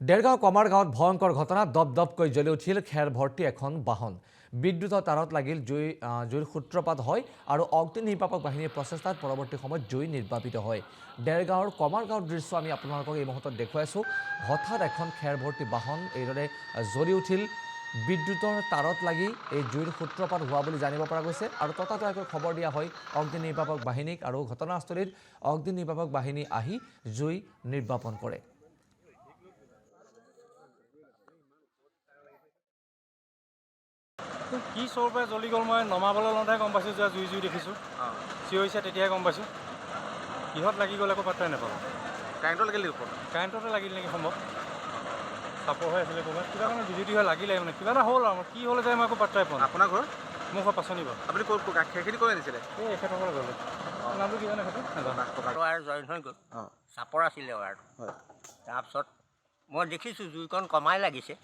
দেৰগাঁও কমাৰ গাঁৱত ভয়ংকৰ ঘটনা দপদপকৈ জ্বলি উঠিল খেৰ ভৰ্তি এখন বাহন বিদ্যুতৰ তাৰত লাগিল জুইৰ সূত্ৰপাত হয় আৰু অগ্নি নিৰ্বাপক বাহিনীৰ প্ৰচেষ্টাত পৰৱৰ্তী সময়ত জুই নিৰ্বাপিত হয় দেৰগাঁৱৰ কমাৰ গাঁৱৰ দৃশ্য আমি আপোনালোকক এই মুহূৰ্তত দেখুৱাইছো হঠাৎ এখন খেৰ ভৰ্তি বাহন এইদৰে জ্বলি উঠিল বিদ্যুতৰ তাৰত লাগি এই জুইৰ সূত্ৰপাত হোৱা বুলি জানিব পৰা গৈছে আৰু ততাতৈয়াকৈ খবৰ দিয়া হয় অগ্নি নিৰ্বাপক বাহিনীক আৰু ঘটনাস্থলীত অগ্নি নিৰ্বাপক বাহিনী আহি জুই নিৰ্বাপন কৰে কি চৰপৰাই জ্বলি গ'ল মই নমাবলৈ লওঁতে গম পাইছোঁ যে জুই দেখিছোঁ চিঞৰিছে তেতিয়াই গম পাইছোঁ কিহত লাগি গ'ল একো পাত্তাই নাপালোঁ কাৰেণ্টত লাগিল নেকি কাৰেণ্টতে লাগিল নেকি সম্ভৱ চাপৰ হৈ আছিলে ক'ৰবাত কিবা কাৰণে বিজুতি হৈ লাগিলে মানে কিবা এটা হ'ল আৰু কি হ'ল যে মই একো পাত্তাই পোৱা নাই আপোনাৰ ঘৰ মোৰ ঘৰ পাচনি বাৰু আপুনি ক'ত খেৰখিনি কৰি আনিছিলে এই এখেতসকলে গ'লে নামটো কি জানে ৱায়াৰ জইন হৈ গ'ল চাপৰ আছিলে ৱায়াৰটো তাৰপিছত মই দেখিছোঁ জুইকণ কমাই লাগিছে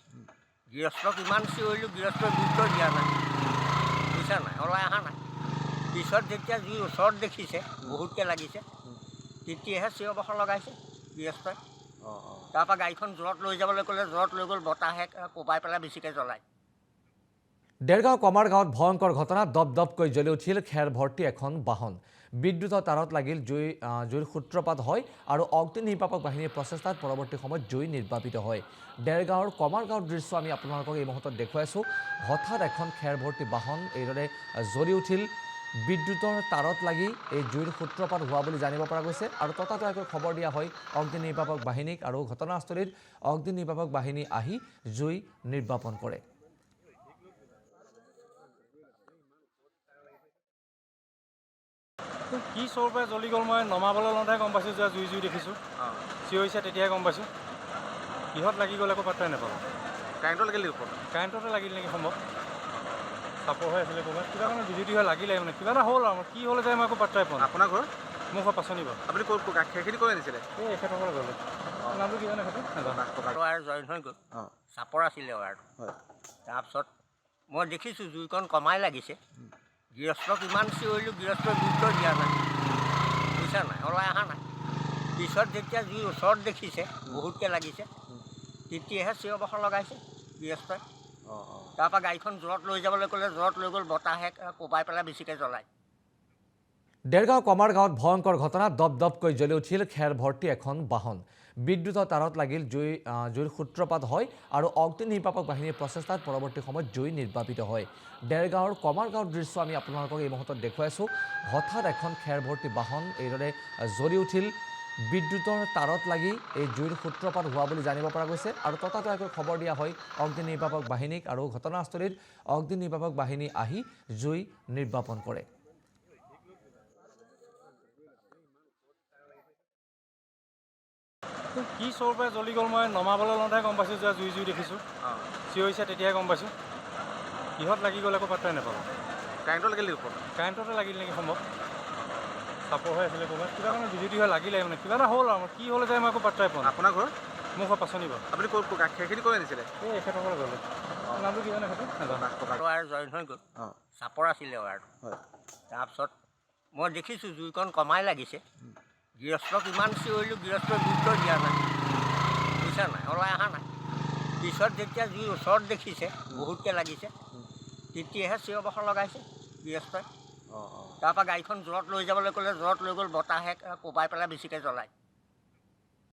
গৃহস্থক ইমান চিঞৰিলোঁ গৃহস্থই গুৰুত্ব দিয়া নাই বুজিছা নাই ওলাই অহা নাই পিছত যেতিয়া জুই ওচৰত দেখিছে বহুতকৈ লাগিছে তেতিয়াহে চিঞৰ বাখৰ লগাইছে গৃহস্থই তাৰপৰা গাড়ীখন জোৰত লৈ যাবলৈ ক'লে জোৰত লৈ গ'ল বতাহে কোবাই পেলাই বেছিকৈ জ্বলায় দেৰগাঁও কমাৰ গাঁৱত ভয়ংকৰ ঘটনা দপদপকৈ জ্বলি উঠিল খেৰ ভৰ্তি এখন বাহন বিদ্যুতৰ তাৰত লাগিল জুইৰ সূত্ৰপাত হয় আৰু অগ্নি নিৰ্বাপক বাহিনীৰ প্ৰচেষ্টাত পৰৱৰ্তী সময়ত জুই নিৰ্বাপিত হয় দেৰগাঁৱৰ কমাৰ গাঁৱৰ দৃশ্য আমি আপোনালোকক এই মুহূৰ্তত দেখুৱাইছো হঠাৎ এখন খেৰ ভৰ্তি বাহন এইদৰে জ্বলি উঠিল বিদ্যুতৰ তাৰত লাগি এই জুইৰ সূত্ৰপাত হোৱা বুলি জানিব পৰা গৈছে আৰু ততাতৈয়াকৈ খবৰ দিয়া হয় অগ্নি নিৰ্বাপক বাহিনীক আৰু ঘটনাস্থলীত অগ্নি নিৰ্বাপক বাহিনী আহি জুই নিৰ্বাপন কৰে কি চৰপৰাই জ্বলি গ'ল মই নমাবলৈ লওঁতে গম পাইছোঁ যে জুই দেখিছোঁ চিঞৰিছে তেতিয়াই গম পাইছোঁ কিহত লাগি গ'ল একো পাত্তাই নাপালোঁ কাৰেণ্টত লাগিল নেকি কাৰেণ্টতে লাগিল নেকি সম্ভৱ চাপৰ হৈ আছিলে ক'ৰবাত কিবা কাৰণে বিজুতি হৈ লাগিলে মানে কিবা এটা হ'ল আৰু কি হ'ল যে মই একো পাত্তাই পোৱা নাই আপোনাৰ ঘৰ মোৰ ঘৰ পাচনি বাৰু আপুনি ক'ত খেৰখিনি কৰি আনিছিলে এই এখেতসকলে গ'লে নামটো কি জানে ৱায়াৰ জইন হৈ গ'ল চাপৰ আছিলে ৱায়াৰটো তাৰপিছত মই দেখিছোঁ জুইকণ কমাই লাগিছে গৃহস্থক ইমান চিঞৰিলোঁ গৃহস্থই গুৰুত্ব দিয়া নাই বুজিছা নাই ওলাই অহা নাই পিছত যেতিয়া জুই ওচৰত দেখিছে বহুতকৈ লাগিছে তেতিয়াহে চিঞৰ বাখৰ লগাইছে গৃহস্থই তাৰপৰা গাড়ীখন জোৰত লৈ যাবলৈ ক'লে জোৰত লৈ গ'ল বতাহে কোবাই পেলাই বেছিকৈ জ্বলায় দেৰগাঁও কমাৰ গাঁৱত ভয়ংকৰ ঘটনা দপদপকৈ জ্বলি উঠিল খেৰ ভৰ্তি এখন বাহন বিদ্যুতৰ তাৰত লাগিল জুইৰ সূত্ৰপাত হয় আৰু অগ্নি নিৰ্বাপক বাহিনীৰ প্ৰচেষ্টাত পৰৱৰ্তী সময়ত জুই নিৰ্বাপিত হয় দেৰগাঁৱৰ কমাৰ গাঁৱৰ দৃশ্য আমি আপোনালোকক এই মুহূৰ্তত দেখুৱাইছো হঠাৎ এখন খেৰ ভৰ্তি বাহন এইদৰে জ্বলি উঠিল বিদ্যুতৰ তাৰত লাগি এই জুইৰ সূত্ৰপাত হোৱা বুলি জানিব পৰা গৈছে আৰু ততাতৈয়াকৈ খবৰ দিয়া হয় অগ্নি নিৰ্বাপক বাহিনীক আৰু ঘটনাস্থলীত অগ্নি নিৰ্বাপক বাহিনী আহি জুই নিৰ্বাপন কৰে কি চৰপৰাই জ্বলি গ'ল মই নমাবলৈ লওঁতে গম পাইছোঁ যে জুই দেখিছোঁ চিঞৰিছে তেতিয়াই গম পাইছোঁ কিহত লাগি গ'ল একো পাত্তাই নাপালোঁ কাৰেণ্টত লাগিল নেকি কাৰেণ্টতে লাগিল নেকি সম্ভৱ চাপৰ হৈ আছিলে ক'ৰবাত কিবা কাৰণে বিজুতি হৈ লাগিলে মানে কিবা এটা হ'ল আৰু কি হ'ল যে মই একো পাত্তাই পোৱা নাই আপোনাৰ ঘৰ মোৰ ঘৰ পাচনি বাৰু আপুনি ক'ত খেৰখিনি কৰি আনিছিলে এই এখেতসকলে গ'লে নামটো কি জানে ৱায়াৰ জইন হৈ গ'ল চাপৰ আছিলে ৱায়াৰটো তাৰপিছত মই দেখিছোঁ জুইকণ কমাই লাগিছে গৃহস্থক ইমান চিঞৰিলোঁ গৃহস্থই গুৰুত্ব দিয়া নাই বুজিছা নাই ওলাই অহা নাই পিছত যেতিয়া জুই ওচৰত দেখিছে বহুতকৈ লাগিছে তেতিয়াহে চিঞৰ বাখৰ লগাইছে গৃহস্থই তাৰপৰা গাড়ীখন জোৰত লৈ যাবলৈ ক'লে জোৰত লৈ গ'ল বতাহে কোবাই পেলাই বেছিকৈ জ্বলায়